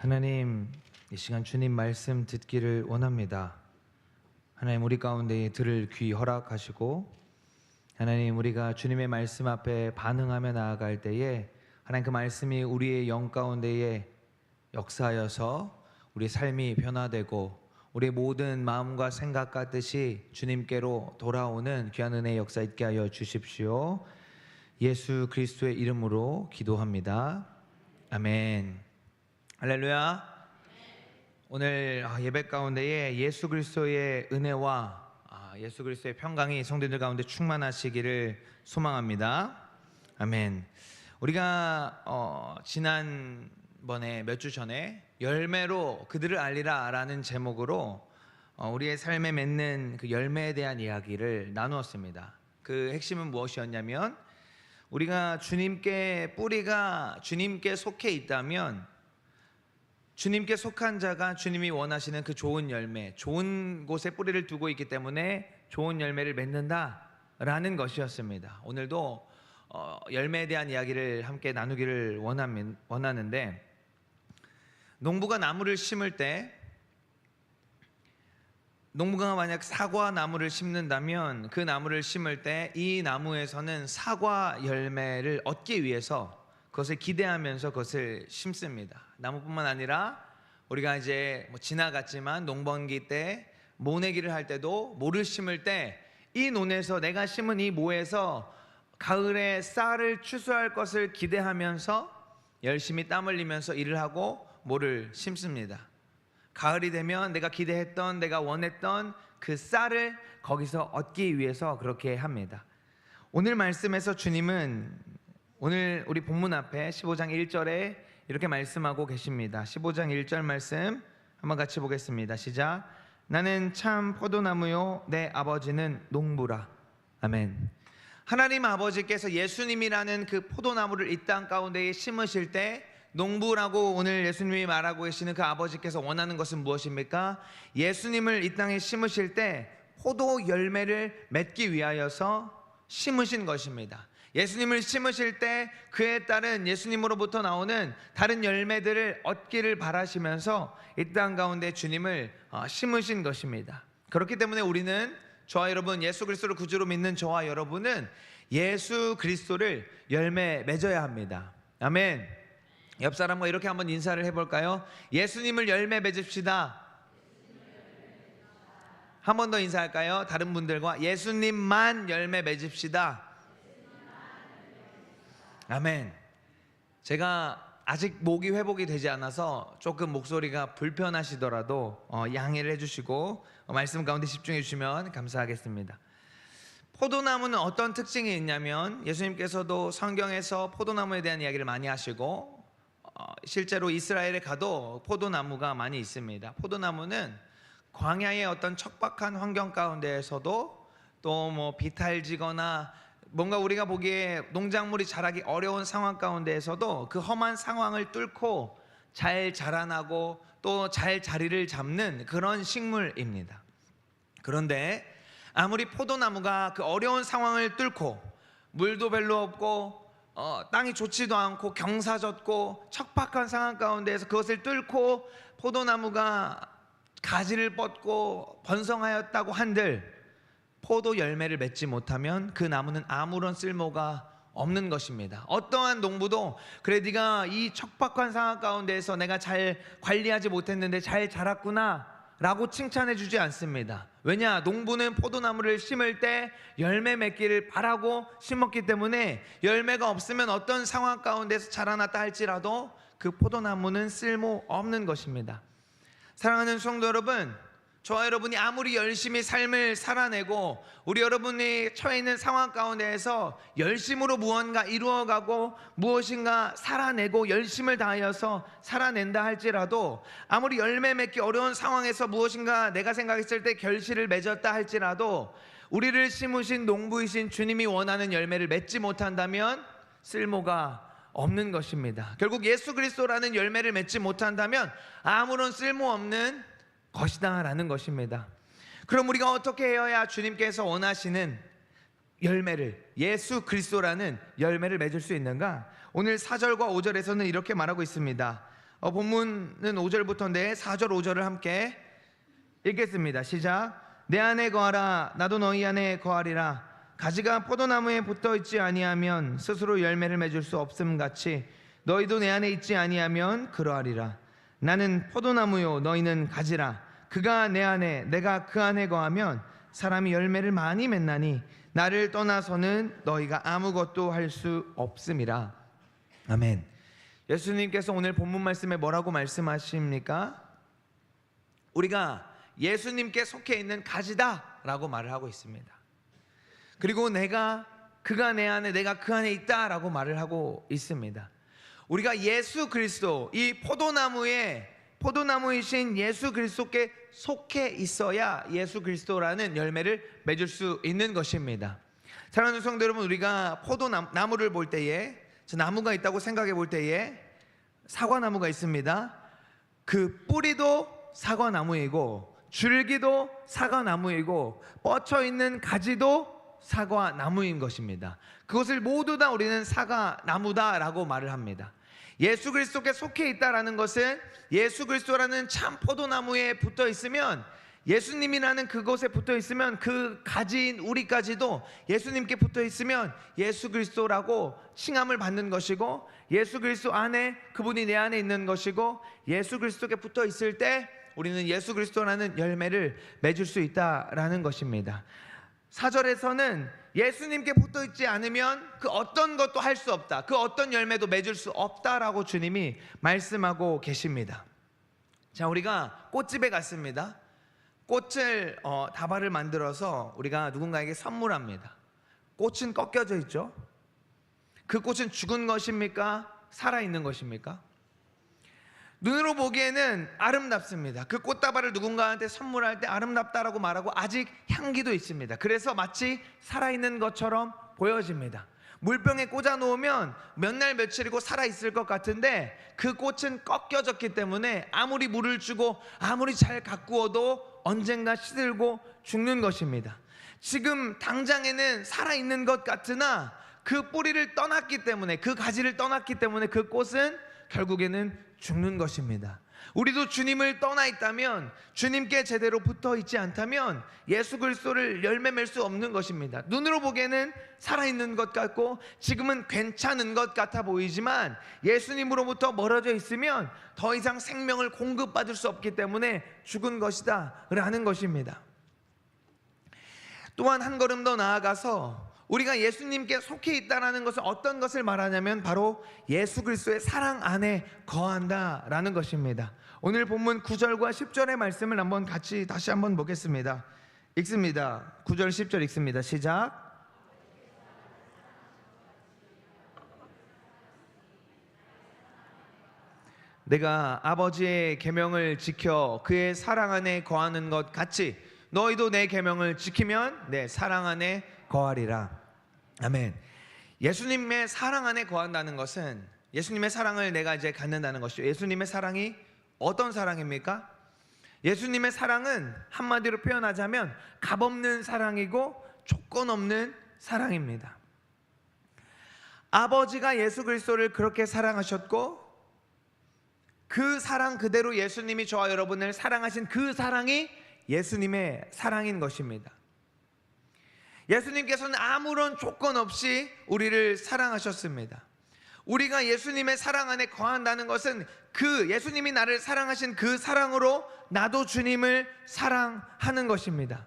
하나님, 이 시간 주님 말씀 듣기를 원합니다. 하나님, 우리 가운데 들을 귀 허락하시고, 하나님, 우리가 주님의 말씀 앞에 반응하며 나아갈 때에 하나님 그 말씀이 우리의 영 가운데에 역사하여서 우리 삶이 변화되고 우리의 모든 마음과 생각과 뜻이 주님께로 돌아오는 귀한 은혜의 역사 있게 하여 주십시오. 예수 그리스도의 이름으로 기도합니다. 아멘. 할렐루야. 오늘 예배 가운데에 예수 그리스도의 은혜와 예수 그리스도의 평강이 성도들 가운데 충만하시기를 소망합니다. 아멘. 우리가 지난번에 몇 주 전에 열매로 그들을 알리라 라는 제목으로 우리의 삶에 맺는 그 열매에 대한 이야기를 나누었습니다. 그 핵심은 무엇이었냐면, 우리가 뿌리가 주님께 속해 있다면 주님께 속한 자가 주님이 원하시는 그 좋은 열매, 좋은 곳에 뿌리를 두고 있기 때문에 좋은 열매를 맺는다라는 것이었습니다. 오늘도 열매에 대한 이야기를 함께 나누기를 원하는데, 농부가 나무를 심을 때, 농부가 만약 사과 나무를 심는다면 그 나무를 심을 때 이 나무에서는 사과 열매를 얻기 위해서 그것을 기대하면서 그것을 심습니다. 나무뿐만 아니라 우리가 이제 지나갔지만 농번기 때 모내기를 할 때도 모를 심을 때 이 논에서, 내가 심은 이 모에서 가을에 쌀을 추수할 것을 기대하면서 열심히 땀 흘리면서 일을 하고 모를 심습니다. 가을이 되면 내가 기대했던, 내가 원했던 그 쌀을 거기서 얻기 위해서 그렇게 합니다. 오늘 말씀에서 주님은 오늘 우리 본문 앞에 15장 1절에 이렇게 말씀하고 계십니다. 15장 1절 말씀 한번 같이 보겠습니다. 시작. 나는 참 포도나무요 내 아버지는 농부라. 아멘. 하나님 아버지께서 예수님이라는 그 포도나무를 이 땅 가운데에 심으실 때, 농부라고 오늘 예수님이 말하고 계시는 그 아버지께서 원하는 것은 무엇입니까? 예수님을 이 땅에 심으실 때 포도 열매를 맺기 위하여서 심으신 것입니다. 예수님을 심으실 때 그에 따른 예수님으로부터 나오는 다른 열매들을 얻기를 바라시면서 이 땅 가운데 주님을 심으신 것입니다. 그렇기 때문에 우리는, 저와 여러분, 예수 그리스도를 구주로 믿는 저와 여러분은 예수 그리스도를 열매 맺어야 합니다. 아멘. 옆 사람과 이렇게 한번 인사를 해볼까요? 예수님을 열매 맺읍시다. 한 번 더 인사할까요? 다른 분들과 예수님만 열매 맺읍시다. 아멘. 제가 아직 목이 회복이 되지 않아서 조금 목소리가 불편하시더라도 양해를 해주시고 말씀 가운데 집중해 주시면 감사하겠습니다. 포도나무는 어떤 특징이 있냐면, 예수님께서도 성경에서 포도나무에 대한 이야기를 많이 하시고 실제로 이스라엘에 가도 포도나무가 많이 있습니다. 포도나무는 광야의 어떤 척박한 환경 가운데에서도, 또 비탈지거나 뭔가 우리가 보기에 농작물이 자라기 어려운 상황 가운데에서도 그 험한 상황을 뚫고 잘 자라나고 또 잘 자리를 잡는 그런 식물입니다. 그런데 아무리 포도나무가 그 어려운 상황을 뚫고 물도 별로 없고 땅이 좋지도 않고 경사졌고 척박한 상황 가운데에서 그것을 뚫고 포도나무가 가지를 뻗고 번성하였다고 한들 포도 열매를 맺지 못하면 그 나무는 아무런 쓸모가 없는 것입니다. 어떠한 농부도 그래, 네가 이 척박한 상황 가운데에서 내가 잘 관리하지 못했는데 잘 자랐구나 라고 칭찬해 주지 않습니다. 왜냐? 농부는 포도나무를 심을 때 열매 맺기를 바라고 심었기 때문에 열매가 없으면 어떤 상황 가운데서 자라났다 할지라도 그 포도나무는 쓸모없는 것입니다. 사랑하는 성도 여러분, 저와 여러분이 아무리 열심히 삶을 살아내고 우리 여러분이 처해 있는 상황 가운데에서 열심으로 무언가 이루어가고 무엇인가 살아내고 열심을 다하여서 살아낸다 할지라도, 아무리 열매 맺기 어려운 상황에서 무엇인가 내가 생각했을 때 결실을 맺었다 할지라도 우리를 심으신 농부이신 주님이 원하는 열매를 맺지 못한다면 쓸모가 없는 것입니다. 결국 예수 그리스도라는 열매를 맺지 못한다면 아무런 쓸모없는 것이다 라는 것입니다. 그럼 우리가 어떻게 해야 주님께서 원하시는 열매를, 예수 그리스도라는 열매를 맺을 수 있는가? 오늘 4절과 5절에서는 이렇게 말하고 있습니다. 본문은 5절부터인데 4절 5절을 함께 읽겠습니다. 시작. 내 안에 거하라 나도 너희 안에 거하리라. 가지가 포도나무에 붙어 있지 아니하면 스스로 열매를 맺을 수 없음 같이 너희도 내 안에 있지 아니하면 그러하리라. 나는 포도나무요 너희는 가지라. 그가 내 안에 내가 그 안에 거하면 사람이 열매를 많이 맺나니 나를 떠나서는 너희가 아무것도 할 수 없음이라. 아멘. 예수님께서 오늘 본문 말씀에 뭐라고 말씀하십니까? 우리가 예수님께 속해 있는 가지다 라고 말을 하고 있습니다. 그리고 그가 내 안에 내가 그 안에 있다 라고 말을 하고 있습니다. 우리가 예수 그리스도, 이 포도나무이신 예수 그리스도께 속해 있어야 예수 그리스도라는 열매를 맺을 수 있는 것입니다. 사랑하는 성도 여러분, 우리가 포도나무를 볼 때에, 나무가 있다고 생각해 볼 때에 사과나무가 있습니다. 그 뿌리도 사과나무이고 줄기도 사과나무이고 뻗쳐 있는 가지도 사과나무인 것입니다. 그것을 모두 다 우리는 사과나무다라고 말을 합니다. 예수 그리스도께 속해 있다라는 것은 예수 그리스도라는 참 포도나무에 붙어 있으면, 예수님이라는 그곳에 붙어 있으면, 그 가지인 우리까지도 예수님께 붙어 있으면 예수 그리스도라고 칭함을 받는 것이고, 예수 그리스도 안에 그분이 내 안에 있는 것이고, 예수 그리스도께 붙어 있을 때 우리는 예수 그리스도라는 열매를 맺을 수 있다라는 것입니다. 4절에서는 예수님께 붙어 있지 않으면 그 어떤 것도 할 수 없다, 그 어떤 열매도 맺을 수 없다라고 주님이 말씀하고 계십니다. 자, 우리가 꽃집에 갔습니다. 꽃을 다발을 만들어서 우리가 누군가에게 선물합니다. 꽃은 꺾여져 있죠. 그 꽃은 죽은 것입니까? 살아있는 것입니까? 눈으로 보기에는 아름답습니다. 그 꽃다발을 누군가한테 선물할 때 아름답다라고 말하고 아직 향기도 있습니다. 그래서 마치 살아있는 것처럼 보여집니다. 물병에 꽂아 놓으면 몇 날 며칠이고 살아있을 것 같은데 그 꽃은 꺾여졌기 때문에 아무리 물을 주고 아무리 잘 가꾸어도 언젠가 시들고 죽는 것입니다. 지금 당장에는 살아있는 것 같으나 그 뿌리를 떠났기 때문에, 그 가지를 떠났기 때문에 그 꽃은 결국에는 죽는 것입니다. 우리도 주님을 떠나 있다면, 주님께 제대로 붙어 있지 않다면 예수 그리스도를 열매 맺을 수 없는 것입니다. 눈으로 보기에는 살아있는 것 같고 지금은 괜찮은 것 같아 보이지만 예수님으로부터 멀어져 있으면 더 이상 생명을 공급받을 수 없기 때문에 죽은 것이다 라는 것입니다. 또한 한 걸음 더 나아가서 우리가 예수님께 속해 있다는 것은 어떤 것을 말하냐면 바로 예수 그리스도의 사랑 안에 거한다라는 것입니다. 오늘 본문 9절과 10절의 말씀을 다시 한번 보겠습니다. 읽습니다. 9절 10절 읽습니다. 시작. 내가 아버지의 계명을 지켜 그의 사랑 안에 거하는 것 같이 너희도 내 계명을 지키면 내 사랑 안에 거하리라. 아멘. 예수님의 사랑 안에 거한다는 것은, 예수님의 사랑을 내가 이제 갖는다는 것이죠. 예수님의 사랑이 어떤 사랑입니까? 예수님의 사랑은 한마디로 표현하자면 값없는 사랑이고 조건 없는 사랑입니다. 아버지가 예수 그리스도를 그렇게 사랑하셨고 그 사랑 그대로 예수님이 저와 여러분을 사랑하신 그 사랑이 예수님의 사랑인 것입니다. 예수님께서는 아무런 조건 없이 우리를 사랑하셨습니다. 우리가 예수님의 사랑 안에 거한다는 것은 그 예수님이 나를 사랑하신 그 사랑으로 나도 주님을 사랑하는 것입니다.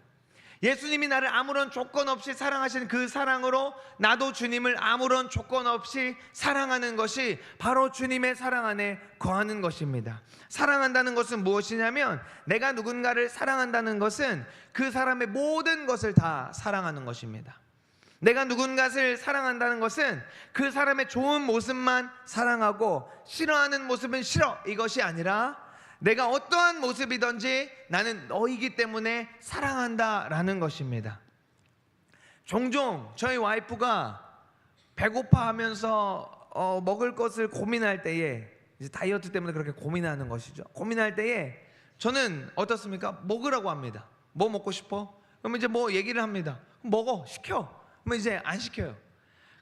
예수님이 나를 아무런 조건 없이 사랑하신 그 사랑으로 나도 주님을 아무런 조건 없이 사랑하는 것이 바로 주님의 사랑 안에 거하는 것입니다. 사랑한다는 것은 무엇이냐면, 내가 누군가를 사랑한다는 것은 그 사람의 모든 것을 다 사랑하는 것입니다. 내가 누군가를 사랑한다는 것은 그 사람의 좋은 모습만 사랑하고 싫어하는 모습은 싫어, 이것이 아니라 내가 어떠한 모습이든지 나는 너이기 때문에 사랑한다라는 것입니다. 종종 저희 와이프가 배고파하면서 먹을 것을 고민할 때에, 이제 다이어트 때문에 그렇게 고민하는 것이죠. 고민할 때에 저는 어떻습니까? 먹으라고 합니다. 뭐 먹고 싶어? 그러면 이제 뭐 얘기를 합니다. 먹어, 시켜. 그러면 이제 안 시켜요.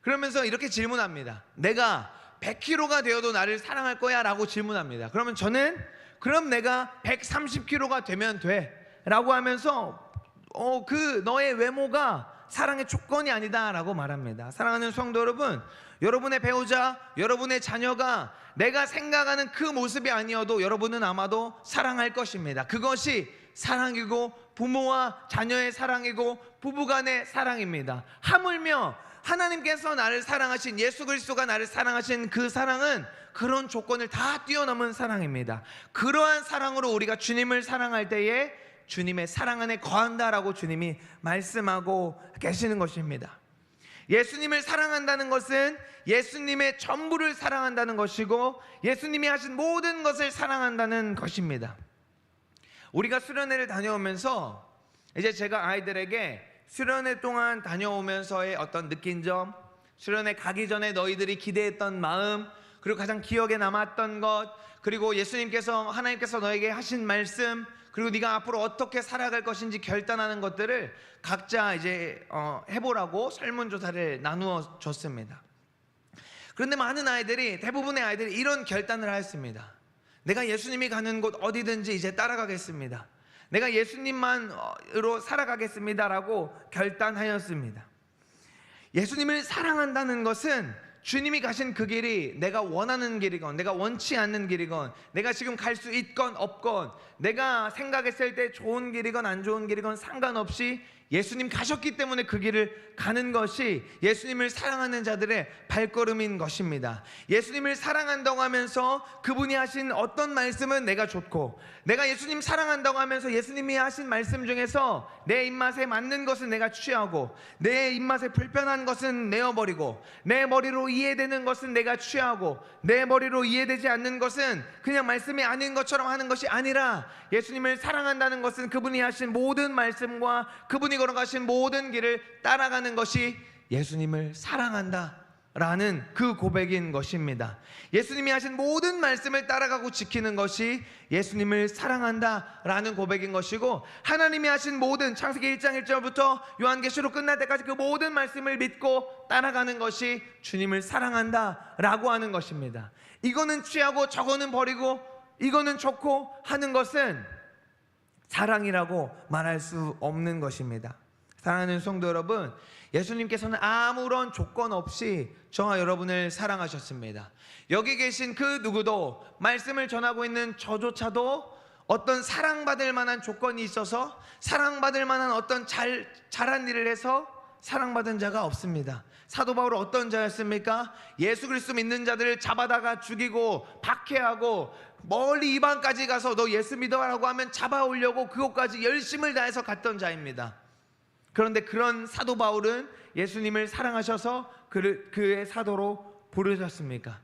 그러면서 이렇게 질문합니다. 내가 100kg가 되어도 나를 사랑할 거야? 라고 질문합니다. 그러면 저는 그럼 내가 130kg가 되면 돼 라고 하면서 그 너의 외모가 사랑의 조건이 아니다 라고 말합니다. 사랑하는 성도 여러분, 여러분의 배우자, 여러분의 자녀가 내가 생각하는 그 모습이 아니어도 여러분은 아마도 사랑할 것입니다. 그것이 사랑이고 부모와 자녀의 사랑이고 부부간의 사랑입니다. 하물며 하나님께서 나를 사랑하신, 예수 그리스도가 나를 사랑하신 그 사랑은 그런 조건을 다 뛰어넘은 사랑입니다. 그러한 사랑으로 우리가 주님을 사랑할 때에 주님의 사랑 안에 거한다라고 주님이 말씀하고 계시는 것입니다. 예수님을 사랑한다는 것은 예수님의 전부를 사랑한다는 것이고 예수님이 하신 모든 것을 사랑한다는 것입니다. 우리가 수련회를 다녀오면서 이제 제가 아이들에게 수련회 동안 다녀오면서의 어떤 느낀 점, 수련회 가기 전에 너희들이 기대했던 마음, 그리고 가장 기억에 남았던 것, 그리고 하나님께서 너에게 하신 말씀, 그리고 네가 앞으로 어떻게 살아갈 것인지 결단하는 것들을 각자 이제 해보라고 설문조사를 나누어 줬습니다. 그런데 대부분의 아이들이 이런 결단을 하였습니다. 내가 예수님이 가는 곳 어디든지 이제 따라가겠습니다. 내가 예수님만으로 살아가겠습니다라고 결단하였습니다. 예수님을 사랑한다는 것은 주님이 가신 그 길이 내가 원하는 길이건 내가 원치 않는 길이건 내가 지금 갈 수 있건 없건 내가 생각했을 때 좋은 길이건 안 좋은 길이건 상관없이 예수님 가셨기 때문에 그 길을 가는 것이 예수님을 사랑하는 자들의 발걸음인 것입니다. 예수님을 사랑한다고 하면서 그분이 하신 어떤 말씀은 내가 좋고, 내가 예수님 사랑한다고 하면서 예수님이 하신 말씀 중에서 내 입맛에 맞는 것은 내가 취하고 내 입맛에 불편한 것은 내어버리고 내 머리로 이해되는 것은 내가 취하고 내 머리로 이해되지 않는 것은 그냥 말씀이 아닌 것처럼 하는 것이 아니라, 예수님을 사랑한다는 것은 그분이 하신 모든 말씀과 그분이 걸어가신 모든 길을 따라가는 것이 예수님을 사랑한다 라는 그 고백인 것입니다. 예수님이 하신 모든 말씀을 따라가고 지키는 것이 예수님을 사랑한다 라는 고백인 것이고, 하나님이 하신 모든 창세기 1장 1절부터 요한계시록 끝날 때까지 그 모든 말씀을 믿고 따라가는 것이 주님을 사랑한다 라고 하는 것입니다. 이거는 취하고 저거는 버리고 이거는 좋고 하는 것은 사랑이라고 말할 수 없는 것입니다. 사랑하는 성도 여러분, 예수님께서는 아무런 조건 없이 저와 여러분을 사랑하셨습니다. 여기 계신 그 누구도, 말씀을 전하고 있는 저조차도 어떤 사랑받을 만한 조건이 있어서 사랑받을 만한 어떤 잘한 일을 해서 사랑받은 자가 없습니다. 사도 바울은 어떤 자였습니까? 예수 그리스도 믿는 자들을 잡아다가 죽이고 박해하고 멀리 이방까지 가서 너 예수 믿어라고 하면 잡아오려고 그곳까지 열심을 다해서 갔던 자입니다. 그런데 그런 사도 바울은 예수님을 사랑하셔서 그의 사도로 부르셨습니다.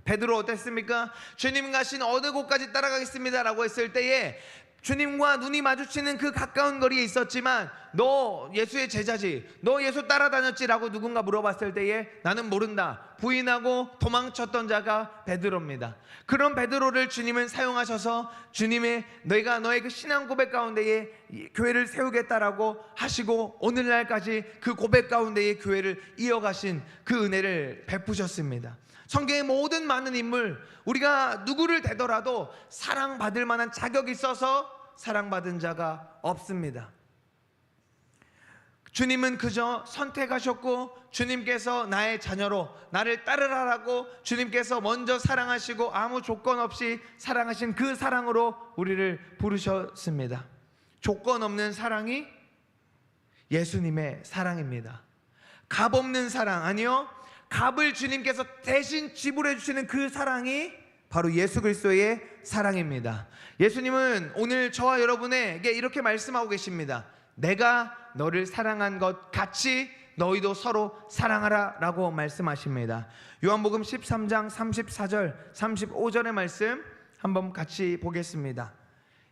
베드로 어땠습니까? 주님 가신 어느 곳까지 따라가겠습니다 라고 했을 때에 주님과 눈이 마주치는 그 가까운 거리에 있었지만 너 예수의 제자지, 너 예수 따라다녔지 라고 누군가 물어봤을 때에 나는 모른다 부인하고 도망쳤던 자가 베드로입니다. 그런 베드로를 주님은 사용하셔서 주님의 내가 너의 그 신앙 고백 가운데에 교회를 세우겠다라고 하시고 오늘날까지 그 고백 가운데에 교회를 이어가신 그 은혜를 베푸셨습니다. 성경의 모든 많은 인물, 우리가 누구를 대더라도 사랑받을 만한 자격이 있어서 사랑받은 자가 없습니다. 주님은 그저 선택하셨고 주님께서 나의 자녀로 나를 따르라라고 주님께서 먼저 사랑하시고 아무 조건 없이 사랑하신 그 사랑으로 우리를 부르셨습니다. 조건 없는 사랑이 예수님의 사랑입니다. 값 없는 사랑, 아니요, 값을 주님께서 대신 지불해 주시는 그 사랑이 바로 예수 그리스도의 사랑입니다. 예수님은 오늘 저와 여러분에게 이렇게 말씀하고 계십니다. 내가 너를 사랑한 것 같이 너희도 서로 사랑하라 라고 말씀하십니다. 요한복음 13장 34절 35절의 말씀 한번 같이 보겠습니다.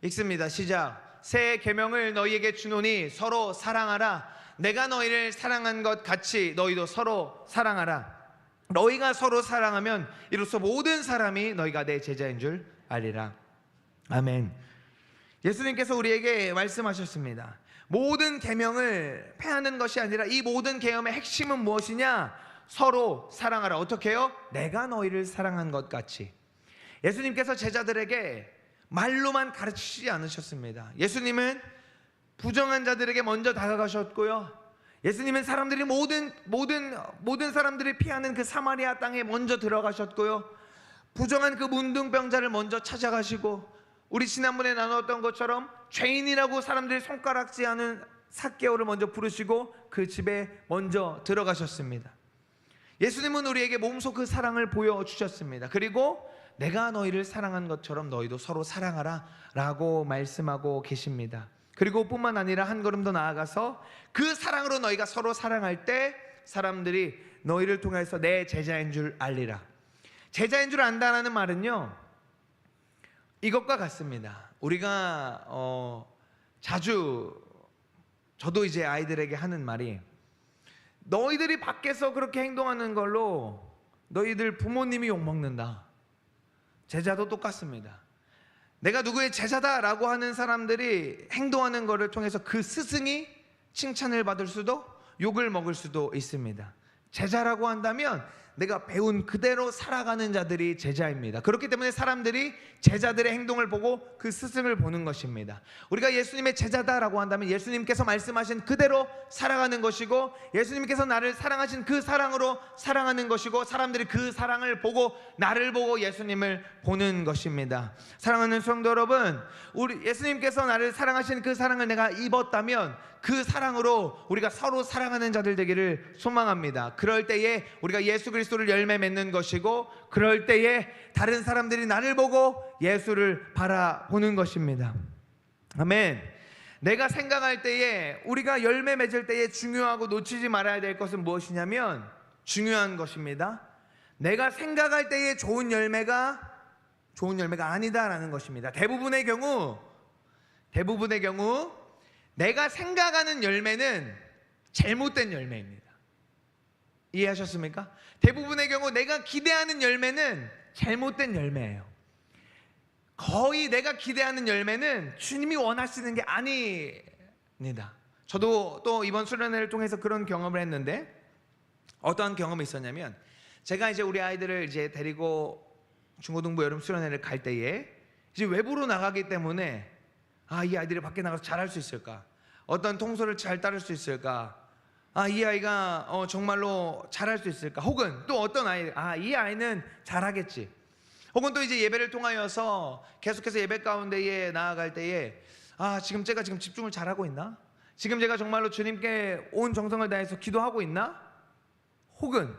읽습니다. 시작. 새 계명을 너희에게 주노니 서로 사랑하라. 내가 너희를 사랑한 것 같이 너희도 서로 사랑하라. 너희가 서로 사랑하면 이로써 모든 사람이 너희가 내 제자인 줄 알리라. 아멘. 예수님께서 우리에게 말씀하셨습니다. 모든 계명을 폐하는 것이 아니라 이 모든 계명의 핵심은 무엇이냐? 서로 사랑하라. 어떻게 해요? 내가 너희를 사랑한 것 같이. 예수님께서 제자들에게 말로만 가르치지 않으셨습니다. 예수님은 부정한 자들에게 먼저 다가가셨고요. 예수님은 사람들이 모든 사람들이 피하는 그 사마리아 땅에 먼저 들어가셨고요. 부정한 그 문둥병자를 먼저 찾아가시고, 우리 지난번에 나눴던 것처럼 죄인이라고 사람들이 손가락질하는 삭개오를 먼저 부르시고 그 집에 먼저 들어가셨습니다. 예수님은 우리에게 몸소 그 사랑을 보여주셨습니다. 그리고 내가 너희를 사랑한 것처럼 너희도 서로 사랑하라 라고 말씀하고 계십니다. 그리고 뿐만 아니라 한 걸음 더 나아가서 그 사랑으로 너희가 서로 사랑할 때 사람들이 너희를 통해서 내 제자인 줄 알리라. 제자인 줄 안다라는 말은요, 이것과 같습니다. 우리가 자주, 저도 이제 아이들에게 하는 말이, 너희들이 밖에서 그렇게 행동하는 걸로 너희들 부모님이 욕먹는다. 제자도 똑같습니다. 내가 누구의 제자다라고 하는 사람들이 행동하는 것을 통해서 그 스승이 칭찬을 받을 수도 욕을 먹을 수도 있습니다. 제자라고 한다면 내가 배운 그대로 살아가는 자들이 제자입니다. 그렇기 때문에 사람들이 제자들의 행동을 보고 그 스승을 보는 것입니다. 우리가 예수님의 제자다라고 한다면 예수님께서 말씀하신 그대로 살아가는 것이고, 예수님께서 나를 사랑하신 그 사랑으로 살아가는 것이고, 사람들이 그 사랑을 보고 나를 보고 예수님을 보는 것입니다. 사랑하는 성도 여러분, 우리 예수님께서 나를 사랑하신 그 사랑을 내가 입었다면 그 사랑으로 우리가 서로 사랑하는 자들 되기를 소망합니다. 그럴 때에 우리가 예수 그리스도를 열매 맺는 것이고, 그럴 때에 다른 사람들이 나를 보고 예수를 바라보는 것입니다. 아멘. 내가 생각할 때에, 우리가 열매 맺을 때에 중요하고 놓치지 말아야 될 것은 무엇이냐면, 중요한 것입니다. 내가 생각할 때에 좋은 열매가 아니다라는 것입니다. 대부분의 경우 내가 생각하는 열매는 잘못된 열매입니다. 이해하셨습니까? 대부분의 경우 내가 기대하는 열매는 잘못된 열매예요. 거의 내가 기대하는 열매는 주님이 원하시는 게 아닙니다. 저도 또 이번 수련회를 통해서 그런 경험을 했는데, 어떠한 경험이 있었냐면, 제가 이제 우리 아이들을 이제 데리고 중고등부 여름 수련회를 갈 때에 이제 외부로 나가기 때문에, 이 아이들이 밖에 나가서 잘할 수 있을까? 어떤 통솔을 잘 따를 수 있을까? 이 아이가 정말로 잘할 수 있을까? 혹은 또 어떤 아이, 이 아이는 잘하겠지. 혹은 또 이제 예배를 통하여서 계속해서 예배 가운데에 나아갈 때에, 지금 제가 집중을 잘하고 있나? 지금 제가 정말로 주님께 온 정성을 다해서 기도하고 있나? 혹은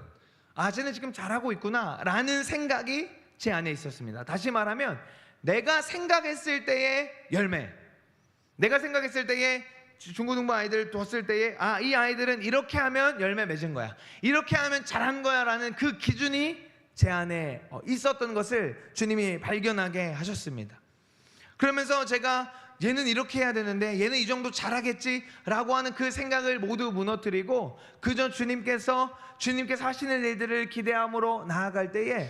쟤는 지금 잘하고 있구나 라는 생각이 제 안에 있었습니다. 다시 말하면 내가 생각했을 때의 열매, 내가 생각했을 때에 중고등부 아이들 뒀을 때에 이 아이들은 이렇게 하면 열매 맺은 거야, 이렇게 하면 잘한 거야 라는 그 기준이 제 안에 있었던 것을 주님이 발견하게 하셨습니다. 그러면서 제가 얘는 이렇게 해야 되는데 얘는 이 정도 잘하겠지 라고 하는 그 생각을 모두 무너뜨리고, 그저 주님께서 하시는 일들을 기대함으로 나아갈 때에,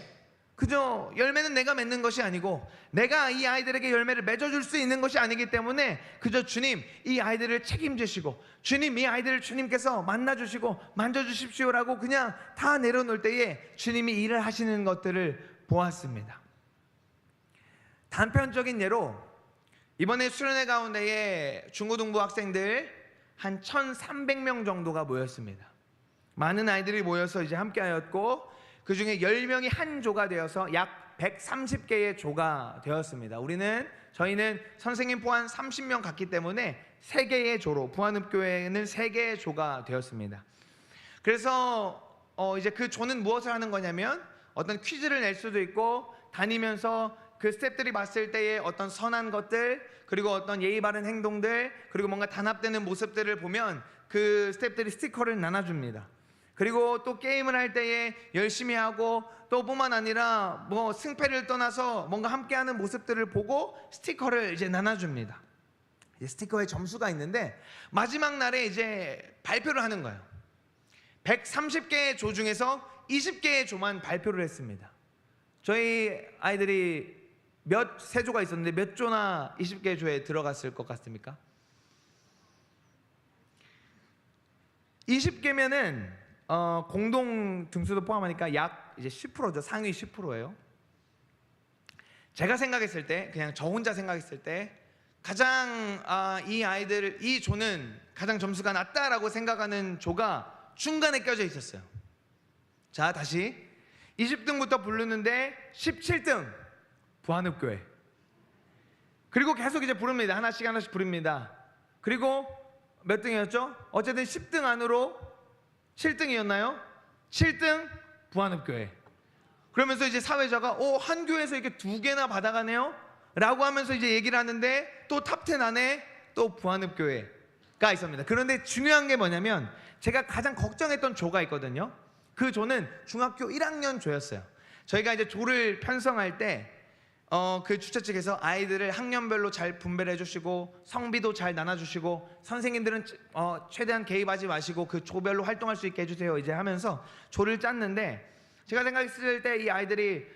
그저 열매는 내가 맺는 것이 아니고 내가 이 아이들에게 열매를 맺어줄 수 있는 것이 아니기 때문에, 그저 주님 이 아이들을 책임지시고, 주님 이 아이들을 주님께서 만나주시고 만져주십시오라고 그냥 다 내려놓을 때에 주님이 일을 하시는 것들을 보았습니다. 단편적인 예로 이번에 수련회 가운데에 중고등부 학생들 한 1,300명 정도가 모였습니다. 많은 아이들이 모여서 이제 함께하였고, 그 중에 10명이 한 조가 되어서 약 130개의 조가 되었습니다. 저희는 선생님 포함 30명 갔기 때문에 3개의 조로, 부안읍교회는 3개의 조가 되었습니다. 그래서 이제 그 조는 무엇을 하는 거냐면, 어떤 퀴즈를 낼 수도 있고, 다니면서 그 스태프들이 봤을 때의 어떤 선한 것들, 그리고 어떤 예의 바른 행동들, 그리고 뭔가 단합되는 모습들을 보면 그 스태프들이 스티커를 나눠줍니다. 그리고 또 게임을 할 때에 열심히 하고, 또 뿐만 아니라 뭐 승패를 떠나서 뭔가 함께하는 모습들을 보고 스티커를 이제 나눠줍니다. 스티커에 점수가 있는데 마지막 날에 이제 발표를 하는 거예요. 130개의 조 중에서 20개의 조만 발표를 했습니다. 저희 아이들이 세 조가 있었는데 몇 조나 20개 조에 들어갔을 것 같습니까? 20개면은 공동 등수도 포함하니까 약 이제 10%죠. 상위 10%예요. 제가 생각했을 때, 그냥 저 혼자 생각했을 때 가장 이 아이들, 이 조는 가장 점수가 낮다라고 생각하는 조가 중간에 껴져 있었어요. 자, 다시 20등부터 부르는데 17등 부안읍교회. 그리고 계속 이제 부릅니다. 하나씩 하나씩 부릅니다. 그리고 몇 등이었죠? 어쨌든 10등 안으로 7등이었나요? 7등 부안읍교회. 그러면서 이제 사회자가 한 교회에서 이렇게 2개나 받아가네요? 라고 하면서 이제 얘기를 하는데 또 탑10 안에 또 부안읍교회가 있습니다. 그런데 중요한 게 뭐냐면 제가 가장 걱정했던 조가 있거든요. 그 조는 중학교 1학년 조였어요. 저희가 이제 조를 편성할 때 그 주최 측에서 아이들을 학년별로 잘 분배를 해주시고 성비도 잘 나눠주시고 선생님들은 최대한 개입하지 마시고 그 조별로 활동할 수 있게 해주세요 이제 하면서 조를 짰는데, 제가 생각했을 때 이 아이들이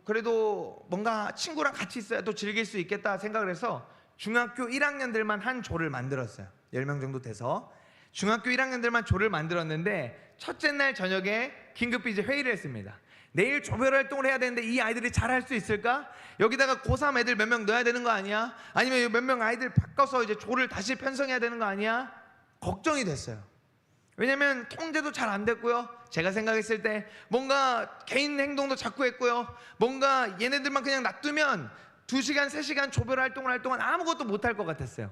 그래도 뭔가 친구랑 같이 있어야 또 즐길 수 있겠다 생각을 해서 중학교 1학년들만 한 조를 만들었어요. 10명 정도 돼서 중학교 1학년들만 조를 만들었는데, 첫째 날 저녁에 긴급히 이제 회의를 했습니다. 내일 조별 활동을 해야 되는데 이 아이들이 잘할 수 있을까? 여기다가 고3 애들 몇 명 넣어야 되는 거 아니야? 아니면 몇 명 아이들 바꿔서 이제 조를 다시 편성해야 되는 거 아니야? 걱정이 됐어요. 왜냐면 통제도 잘 안 됐고요. 제가 생각했을 때 뭔가 개인 행동도 자꾸 했고요. 뭔가 얘네들만 그냥 놔두면 2시간, 3시간 조별 활동을 할 동안 아무것도 못할 것 같았어요.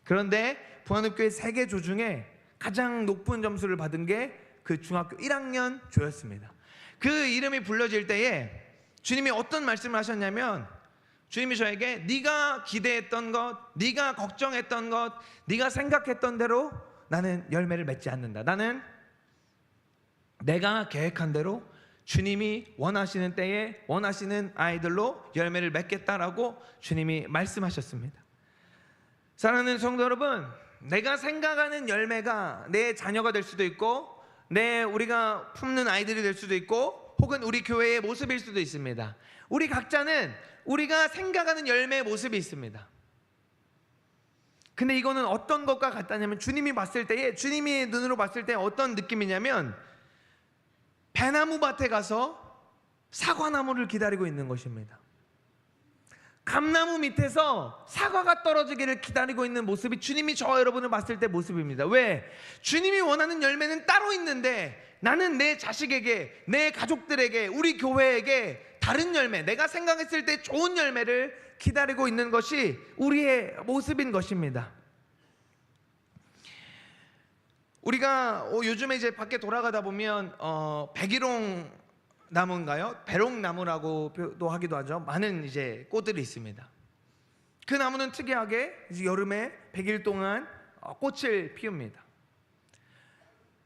그런데 부안읍교회 3개 조 중에 가장 높은 점수를 받은 게 그 중학교 1학년 조였습니다. 그 이름이 불려질 때에 주님이 어떤 말씀을 하셨냐면, 주님이 저에게 네가 기대했던 것, 네가 걱정했던 것, 네가 생각했던 대로 나는 열매를 맺지 않는다. 나는 내가 계획한 대로 주님이 원하시는 때에 원하시는 아이들로 열매를 맺겠다라고 주님이 말씀하셨습니다. 사랑하는 성도 여러분, 내가 생각하는 열매가 내 자녀가 될 수도 있고 우리가 품는 아이들이 될 수도 있고 혹은 우리 교회의 모습일 수도 있습니다. 우리 각자는 우리가 생각하는 열매의 모습이 있습니다. 근데 이거는 어떤 것과 같다냐면, 주님이 봤을 때에, 주님이 눈으로 봤을 때 어떤 느낌이냐면 배나무 밭에 가서 사과나무를 기다리고 있는 것입니다. 감나무 밑에서 사과가 떨어지기를 기다리고 있는 모습이 주님이 저와 여러분을 봤을 때 모습입니다. 왜? 주님이 원하는 열매는 따로 있는데 나는 내 자식에게, 내 가족들에게, 우리 교회에게 다른 열매, 내가 생각했을 때 좋은 열매를 기다리고 있는 것이 우리의 모습인 것입니다. 우리가 요즘에 이제 밖에 돌아가다 보면 백일홍 나무인가요? 배롱나무라고도 하기도 하죠. 많은 이제 꽃들이 있습니다. 그 나무는 특이하게 이제 여름에 100일 동안 꽃을 피웁니다.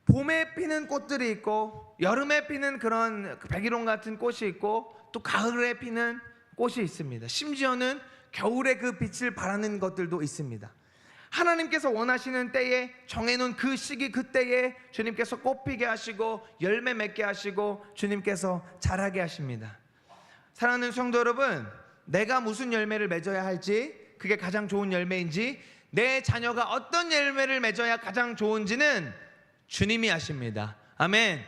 봄에 피는 꽃들이 있고 여름에 피는 그런 백일홍 같은 꽃이 있고 또 가을에 피는 꽃이 있습니다. 심지어는 겨울에 그 빛을 발하는 것들도 있습니다. 하나님께서 원하시는 때에 정해놓은 그 시기, 그 때에 주님께서 꽃피게 하시고 열매 맺게 하시고 주님께서 자라게 하십니다. 사랑하는 성도 여러분, 내가 무슨 열매를 맺어야 할지, 그게 가장 좋은 열매인지, 내 자녀가 어떤 열매를 맺어야 가장 좋은지는 주님이 아십니다. 아멘.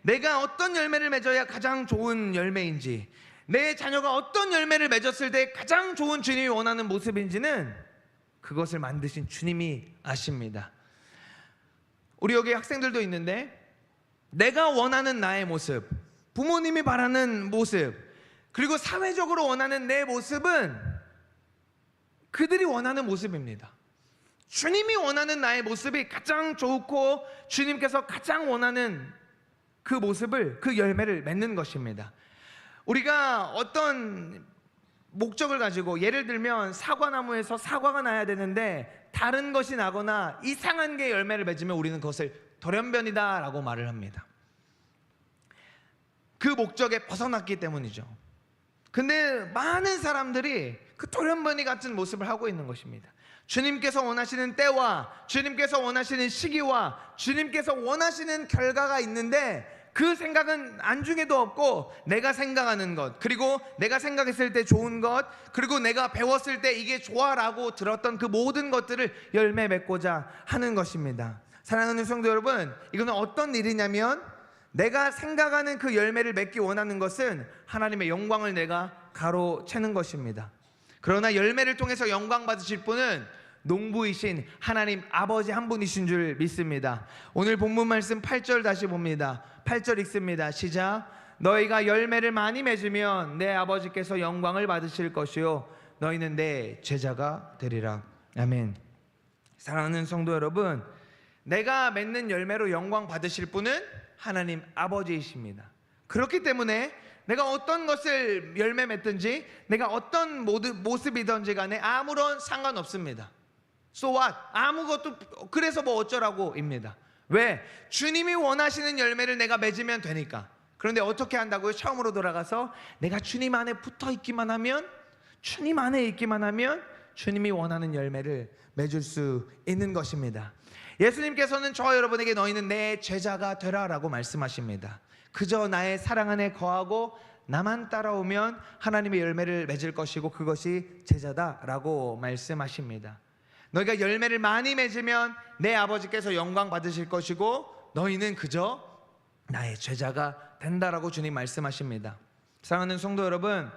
내가 어떤 열매를 맺어야 가장 좋은 열매인지, 내 자녀가 어떤 열매를 맺었을 때 가장 좋은 주님이 원하는 모습인지는 그것을 만드신 주님이 아십니다. 우리 여기 학생들도 있는데 내가 원하는 나의 모습, 부모님이 바라는 모습, 그리고 사회적으로 원하는 내 모습은 그들이 원하는 모습입니다. 주님이 원하는 나의 모습이 가장 좋고 주님께서 가장 원하는 그 모습을, 그 열매를 맺는 것입니다. 우리가 어떤 목적을 가지고, 예를 들면 사과나무에서 사과가 나야 되는데 다른 것이 나거나 이상한 게 열매를 맺으면 우리는 그것을 돌연변이다 라고 말을 합니다. 그 목적에 벗어났기 때문이죠. 근데 많은 사람들이 그 돌연변이 같은 모습을 하고 있는 것입니다. 주님께서 원하시는 때와 주님께서 원하시는 시기와 주님께서 원하시는 결과가 있는데 그 생각은 안중에도 없고 내가 생각하는 것, 그리고 내가 생각했을 때 좋은 것, 그리고 내가 배웠을 때 이게 좋아라고 들었던 그 모든 것들을 열매 맺고자 하는 것입니다. 사랑하는 성도 여러분, 이거는 어떤 일이냐면 내가 생각하는 그 열매를 맺기 원하는 것은 하나님의 영광을 내가 가로채는 것입니다. 그러나 열매를 통해서 영광 받으실 분은 농부이신 하나님 아버지 한 분이신 줄 믿습니다. 오늘 본문 말씀 8절 다시 봅니다. 8절 읽습니다. 시작. 너희가 열매를 많이 맺으면 내 아버지께서 영광을 받으실 것이요 너희는 내 제자가 되리라. 아멘. 사랑하는 성도 여러분, 내가 맺는 열매로 영광 받으실 분은 하나님 아버지이십니다. 그렇기 때문에 내가 어떤 것을 열매 맺든지 내가 어떤 모습이든지 간에 아무런 상관없습니다. So what? 아무것도, 그래서 뭐 어쩌라고입니다. 왜? 주님이 원하시는 열매를 내가 맺으면 되니까. 그런데 어떻게 한다고요? 처음으로 돌아가서 내가 주님 안에 붙어 있기만 하면, 주님 안에 있기만 하면 주님이 원하는 열매를 맺을 수 있는 것입니다. 예수님께서는 저와 여러분에게 너희는 내 제자가 되라 라고 말씀하십니다. 그저 나의 사랑 안에 거하고 나만 따라오면 하나님의 열매를 맺을 것이고 그것이 제자다라고 말씀하십니다. 너희가 열매를 많이 맺으면 내 아버지께서 영광 받으실 것이고 너희는 그저 나의 제자가 된다라고 주님 말씀하십니다. 사랑하는 성도 여러분,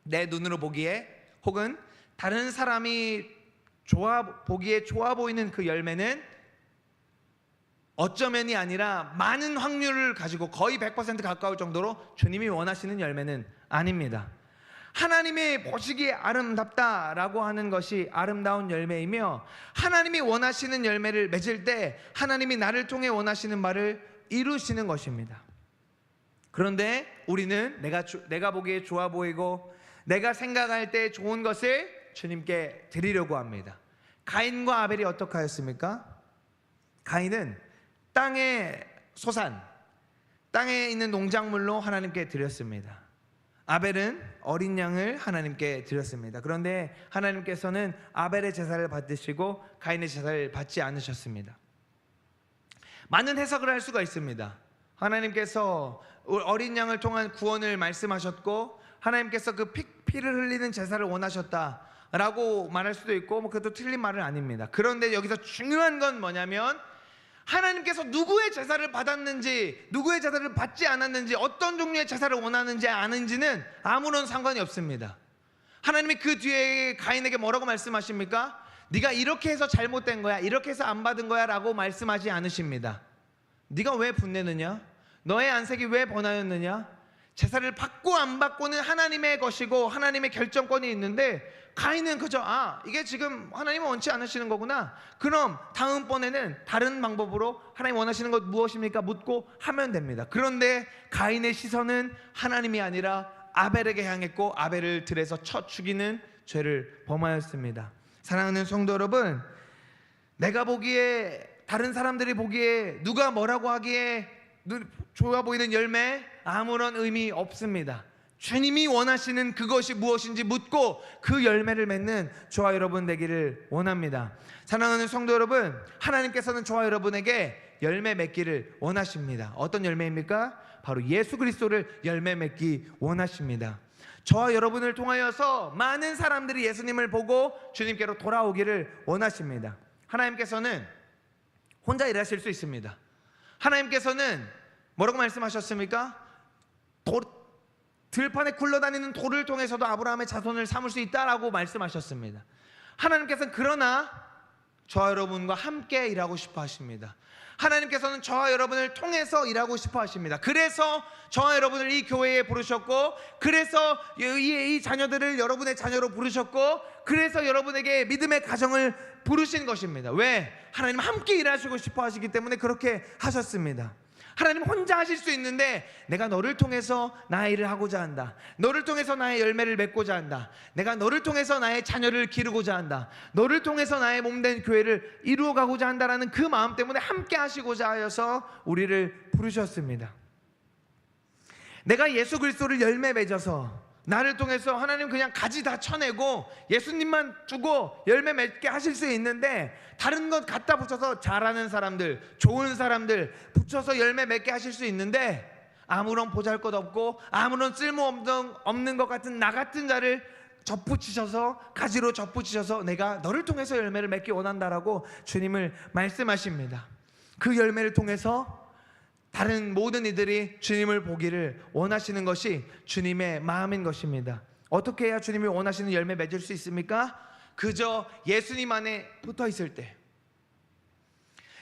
내 눈으로 보기에 혹은 다른 사람이 보기에 좋아 보이는 그 열매는 어쩌면이 아니라 많은 확률을 가지고 거의 100% 가까울 정도로 주님이 원하시는 열매는 아닙니다. 하나님이 보시기에 아름답다라고 하는 것이 아름다운 열매이며 보시기에 원하시는 열매를 맺을 때 하나님이 나를 통해 원하시는 바를 이루시는 것입니다. 그런데 우리는 내가 보기에 좋아 보이고 내가 생각할 때 좋은 것을 주님께 드리려고 합니다. 가인과 아벨이 어떻게 하였습니까? 가인은 땅의 소산, 땅에 있는 농작물로 하나님께 드렸습니다. 아벨은 어린 양을 하나님께 드렸습니다. 그런데 하나님께서는 아벨의 제사를 받으시고 가인의 제사를 받지 않으셨습니다. 많은 해석을 할 수가 있습니다. 하나님께서 어린 양을 통한 구원을 말씀하셨고 하나님께서 그 피를 흘리는 제사를 원하셨다라고 말할 수도 있고 그것도 틀린 말은 아닙니다. 그런데 여기서 중요한 건 뭐냐면 하나님께서 누구의 제사를 받았는지 누구의 제사를 받지 않았는지 어떤 종류의 제사를 원하는지 아는지는 아무런 상관이 없습니다. 하나님이 그 뒤에 가인에게 뭐라고 말씀하십니까? 네가 이렇게 해서 잘못된 거야, 이렇게 해서 안 받은 거야 라고 말씀하지 않으십니다. 네가 왜 분내느냐? 너의 안색이 왜 번하였느냐? 제사를 받고 안 받고는 하나님의 것이고 하나님의 결정권이 있는데 가인은 그저 이게 지금 하나님은 원치 않으시는 거구나, 그럼 다음번에는 다른 방법으로 하나님 원하시는 것 무엇입니까? 묻고 하면 됩니다. 그런데 가인의 시선은 하나님이 아니라 아벨에게 향했고 아벨을 들에서 쳐 죽이는 죄를 범하였습니다. 사랑하는 성도 여러분, 내가 보기에 다른 사람들이 보기에 누가 뭐라고 하기에 좋아 보이는 열매 아무런 의미 없습니다. 주님이 원하시는 그것이 무엇인지 묻고 그 열매를 맺는 저와 여러분 되기를 원합니다. 사랑하는 성도 여러분, 하나님께서는 저와 여러분에게 열매 맺기를 원하십니다. 어떤 열매입니까? 바로 예수 그리스도를 열매 맺기 원하십니다. 저와 여러분을 통하여서 많은 사람들이 예수님을 보고 주님께로 돌아오기를 원하십니다. 하나님께서는 혼자 일하실 수 있습니다. 하나님께서는 뭐라고 말씀하셨습니까? 들판에 굴러다니는 돌을 통해서도 아브라함의 자손을 삼을 수 있다라고 말씀하셨습니다. 하나님께서는 그러나 저와 여러분과 함께 일하고 싶어 하십니다. 하나님께서는 저와 여러분을 통해서 일하고 싶어 하십니다. 그래서 저와 여러분을 이 교회에 부르셨고, 그래서 이 자녀들을 여러분의 자녀로 부르셨고, 그래서 여러분에게 믿음의 가정을 부르신 것입니다. 왜? 하나님 함께 일하시고 싶어 하시기 때문에 그렇게 하셨습니다. 하나님 혼자 하실 수 있는데 내가 너를 통해서 나의 일을 하고자 한다, 너를 통해서 나의 열매를 맺고자 한다, 내가 너를 통해서 나의 자녀를 기르고자 한다, 너를 통해서 나의 몸된 교회를 이루어가고자 한다라는 그 마음 때문에 함께 하시고자 하여서 우리를 부르셨습니다. 내가 예수 그리스도를 열매 맺어서 나를 통해서 하나님 그냥 가지 다 쳐내고 예수님만 두고 열매 맺게 하실 수 있는데 다른 것 갖다 붙여서 잘하는 사람들, 좋은 사람들 붙여서 열매 맺게 하실 수 있는데 아무런 보잘것없고 아무런 쓸모없는 것 같은 나 같은 자를 접붙이셔서 가지로 접붙이셔서 내가 너를 통해서 열매를 맺기 원한다라고 주님을 말씀하십니다. 그 열매를 통해서 다른 모든 이들이 주님을 보기를 원하시는 것이 주님의 마음인 것입니다. 어떻게 해야 주님이 원하시는 열매 맺을 수 있습니까? 그저 예수님 안에 붙어 있을 때.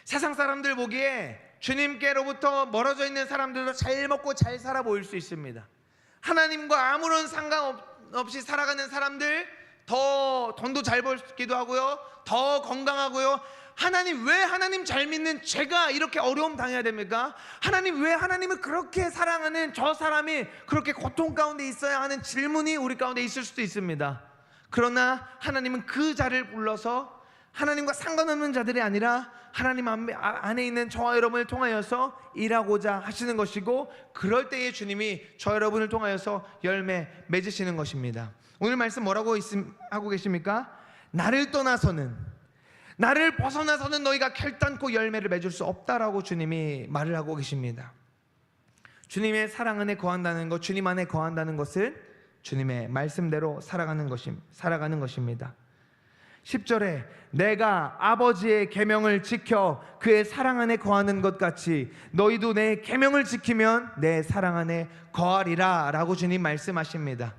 세상 사람들 보기에 주님께로부터 멀어져 있는 사람들도 잘 먹고 잘 살아 보일 수 있습니다. 하나님과 아무런 상관없이 살아가는 사람들, 더 돈도 잘 벌기도 하고요, 더 건강하고요. 하나님, 왜 하나님 잘 믿는 제가 이렇게 어려움 당해야 됩니까? 하나님, 왜 하나님을 그렇게 사랑하는 저 사람이 그렇게 고통 가운데 있어야 하는 질문이 우리 가운데 있을 수도 있습니다. 그러나 하나님은 그 자를 불러서 하나님과 상관없는 자들이 아니라 하나님 안에 있는 저와 여러분을 통하여서 일하고자 하시는 것이고, 그럴 때에 주님이 저 여러분을 통하여서 열매 맺으시는 것입니다. 오늘 말씀 뭐라고 하고 계십니까? 나를 떠나서는, 나를 벗어나서는 너희가 결단코 열매를 맺을 수 없다라고 주님이 말을 하고 계십니다. 주님의 사랑 안에 거한다는 것, 주님 안에 거한다는 것은 주님의 말씀대로 살아가는 것입니다. 10절에 내가 아버지의 계명을 지켜 그의 사랑 안에 거하는 것 같이 너희도 내 계명을 지키면 내 사랑 안에 거하리라 라고 주님 말씀하십니다.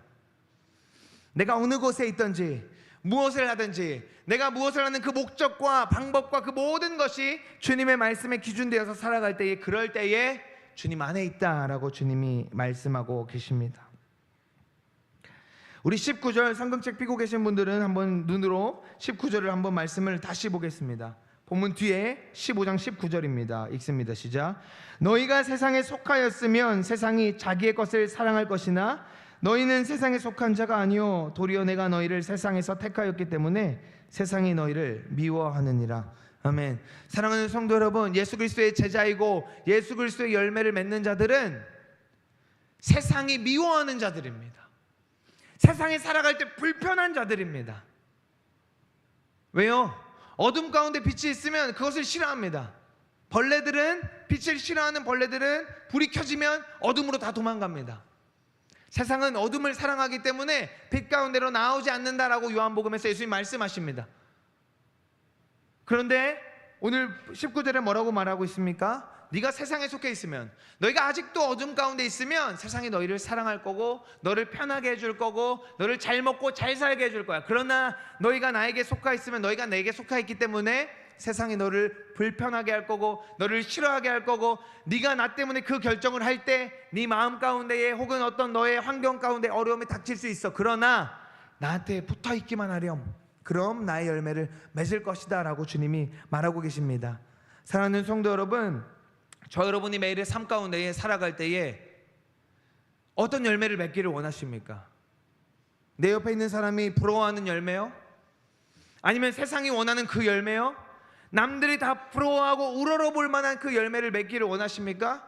내가 어느 곳에 있든지 무엇을 하든지 내가 무엇을 하는 그 목적과 방법과 그 모든 것이 주님의 말씀에 기준되어서 살아갈 때에, 그럴 때에 주님 안에 있다라고 주님이 말씀하고 계십니다. 우리 19절 성경책 펴고 계신 분들은 한번 눈으로 19절을 한번 말씀을 다시 보겠습니다. 본문 뒤에 15장 19절입니다. 읽습니다. 시작. 너희가 세상에 속하였으면 세상이 자기의 것을 사랑할 것이나 너희는 세상에 속한 자가 아니요 도리어 내가 너희를 세상에서 택하였기 때문에 세상이 너희를 미워하느니라. 아멘. 사랑하는 성도 여러분, 예수 그리스도의 제자이고 예수 그리스도의 열매를 맺는 자들은 세상이 미워하는 자들입니다. 세상에 살아갈 때 불편한 자들입니다. 왜요? 어둠 가운데 빛이 있으면 그것을 싫어합니다. 벌레들은, 빛을 싫어하는 벌레들은 불이 켜지면 어둠으로 다 도망갑니다. 세상은 어둠을 사랑하기 때문에 빛 가운데로 나오지 않는다라고 요한복음에서 예수님 말씀하십니다. 그런데 오늘 19절에 뭐라고 말하고 있습니까? 네가 세상에 속해 있으면, 너희가 아직도 어둠 가운데 있으면 세상이 너희를 사랑할 거고 너를 편하게 해줄 거고 너를 잘 먹고 잘 살게 해줄 거야. 그러나 너희가 나에게 속하 있으면, 너희가 내게 속하 있기 때문에 세상이 너를 불편하게 할 거고 너를 싫어하게 할 거고, 네가 나 때문에 그 결정을 할 때 네 마음 가운데에 혹은 어떤 너의 환경 가운데 어려움이 닥칠 수 있어. 그러나 나한테 붙어 있기만 하렴. 그럼 나의 열매를 맺을 것이다 라고 주님이 말하고 계십니다. 사랑하는 성도 여러분, 저 여러분이 매일의 삶 가운데에 살아갈 때에 어떤 열매를 맺기를 원하십니까? 내 옆에 있는 사람이 부러워하는 열매요? 아니면 세상이 원하는 그 열매요? 남들이 다 부러워하고 우러러볼 만한 그 열매를 맺기를 원하십니까?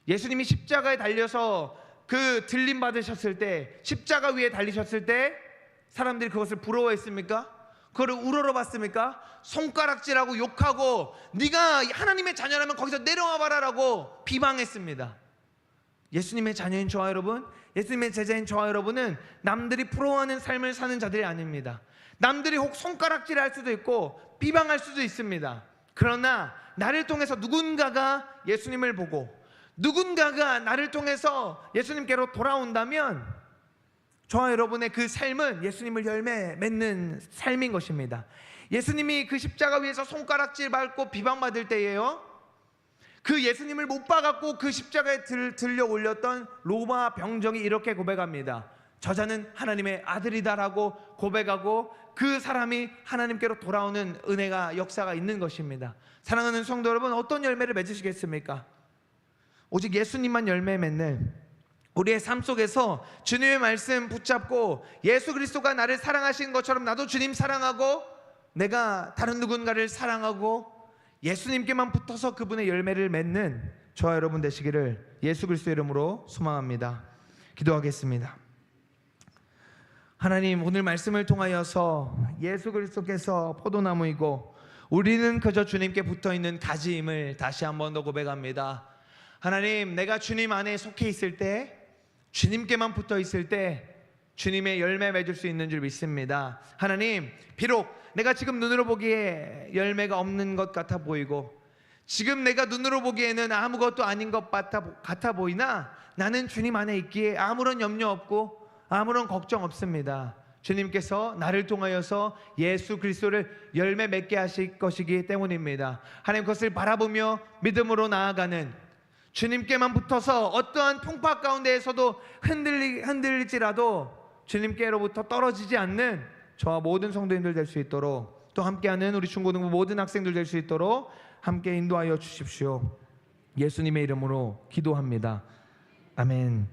예수님이 십자가에 달려서 그 들림 받으셨을 때, 십자가 위에 달리셨을 때 사람들이 그것을 부러워했습니까? 그거를 우러러봤습니까? 손가락질하고 욕하고 네가 하나님의 자녀라면 거기서 내려와 봐라라고 비방했습니다. 예수님의 자녀인 저와 여러분, 예수님의 제자인 저와 여러분은 남들이 부러워하는 삶을 사는 자들이 아닙니다. 남들이 혹 손가락질할 수도 있고 비방할 수도 있습니다. 그러나 나를 통해서 누군가가 예수님을 보고 누군가가 나를 통해서 예수님께로 돌아온다면 저와 여러분의 그 삶은 예수님을 열매 맺는 삶인 것입니다. 예수님이 그 십자가 위에서 손가락질 밟고 비방받을 때예요, 그 예수님을 못 박았고 그 십자가에 들려 올렸던 로마 병정이 이렇게 고백합니다. 저자는 하나님의 아들이다라고 고백하고 그 사람이 하나님께로 돌아오는 은혜가, 역사가 있는 것입니다. 사랑하는 성도 여러분, 어떤 열매를 맺으시겠습니까? 오직 예수님만 열매 맺는 우리의 삶 속에서 주님의 말씀 붙잡고 예수 그리스도가 나를 사랑하신 것처럼 나도 주님 사랑하고 내가 다른 누군가를 사랑하고 예수님께만 붙어서 그분의 열매를 맺는 저와 여러분 되시기를 예수 그리스도 이름으로 소망합니다. 기도하겠습니다. 하나님, 오늘 말씀을 통하여서 예수 그리스도께서 포도나무이고 우리는 그저 주님께 붙어있는 가지임을 다시 한 번 더 고백합니다. 하나님, 내가 주님 안에 속해 있을 때, 주님께만 붙어 있을 때 주님의 열매 맺을 수 있는 줄 믿습니다. 하나님, 비록 내가 지금 눈으로 보기에 열매가 없는 것 같아 보이고 지금 내가 눈으로 보기에는 아무것도 아닌 것 같아 보이나 나는 주님 안에 있기에 아무런 염려 없고 아무런 걱정 없습니다. 주님께서 나를 통하여서 예수 그리스도를 열매 맺게 하실 것이기 때문입니다. 하나님 그것을 바라보며 믿음으로 나아가는, 주님께만 붙어서 어떠한 풍파 가운데에서도 흔들릴지라도 주님께로부터 떨어지지 않는 저와 모든 성도님들 될 수 있도록, 또 함께하는 우리 중고등부 모든 학생들 될 수 있도록 함께 인도하여 주십시오. 예수님의 이름으로 기도합니다. 아멘.